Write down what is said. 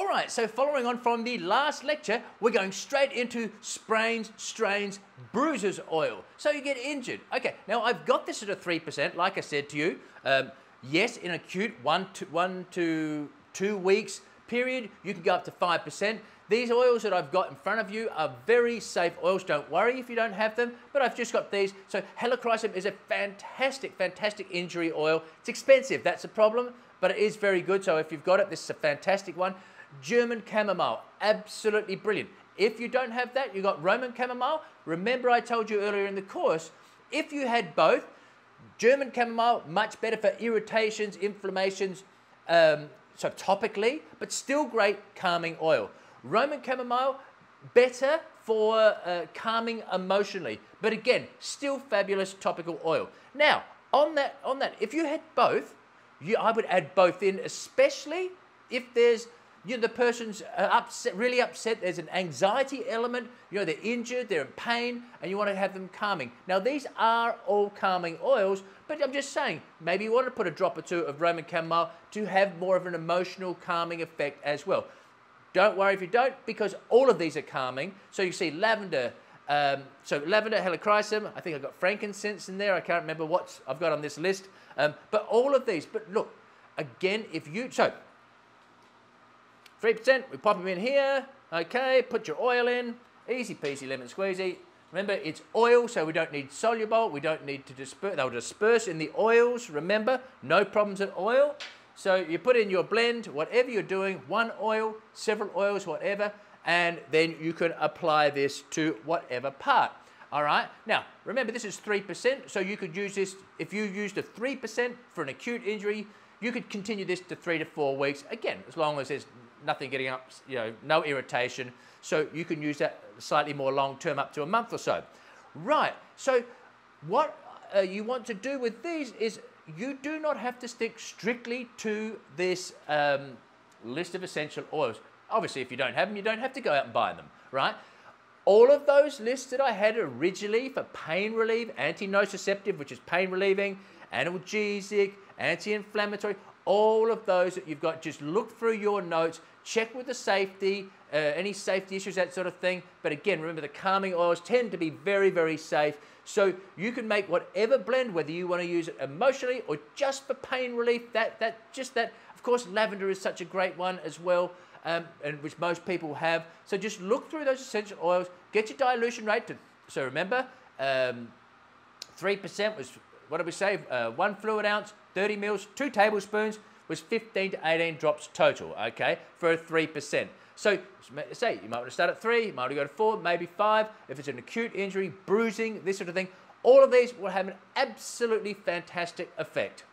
All right, so following on from the last lecture, we're going straight into sprains, strains, bruises oil. So you get injured. Okay, now I've got this at a 3%, like I said to you. Yes, in acute 1 to 2 weeks period, you can go up to 5%. These oils that I've got in front of you are very safe oils. Don't worry if you don't have them, but I've just got these. So helichrysum is a fantastic, fantastic injury oil. It's expensive, that's a problem, but it is very good. So if you've got it, this is a fantastic one. German chamomile, absolutely brilliant. If you don't have that, you've got Roman chamomile. Remember I told you earlier in the course, if you had both, German chamomile, much better for irritations, inflammations, so topically, but still great calming oil. Roman chamomile, better for calming emotionally, but again, still fabulous topical oil. Now, on that, if you had both, I would add both in, especially if there's, the person's upset, really upset, there's an anxiety element, they're injured, they're in pain, and you want to have them calming. Now, these are all calming oils, but I'm just saying, maybe you want to put a drop or two of Roman chamomile to have more of an emotional calming effect as well. Don't worry if you don't, because all of these are calming. So you see lavender, lavender, helichrysum, I think I've got frankincense in there, I can't remember what I've got on this list, but all of these, but look, again, if you, 3%, we pop them in here, okay, put your oil in, easy peasy lemon squeezy. Remember, it's oil, so we don't need soluble, we don't need to disperse, they'll disperse in the oils, remember, no problems at oil. So you put in your blend, whatever you're doing, one oil, several oils, whatever, and then you can apply this to whatever part. All right, now remember this is 3%, so you could use this, if you used a 3% for an acute injury, you could continue this to 3 to 4 weeks, again, as long as there's nothing getting up, no irritation. So you can use that slightly more long term, up to a month or so. Right, so what you want to do with these is you do not have to stick strictly to this list of essential oils. Obviously, if you don't have them, you don't have to go out and buy them, right? All of those lists that I had originally for pain relief, anti-nociceptive, which is pain relieving, analgesic, anti-inflammatory, all of those that you've got, just look through your notes, check with the safety, any safety issues, that sort of thing. But again, remember the calming oils tend to be very, very safe. So you can make whatever blend, whether you want to use it emotionally or just for pain relief, just that. Of course, lavender is such a great one as well, and which most people have. So just look through those essential oils, get your dilution rate to, so remember, 3% was, what did we say, 1 fluid ounce, 30 mils, 2 tablespoons was 15 to 18 drops total, okay, for a 3%. So say you might want to start at 3, you might want to go to 4, maybe 5. If it's an acute injury, bruising, this sort of thing, all of these will have an absolutely fantastic effect.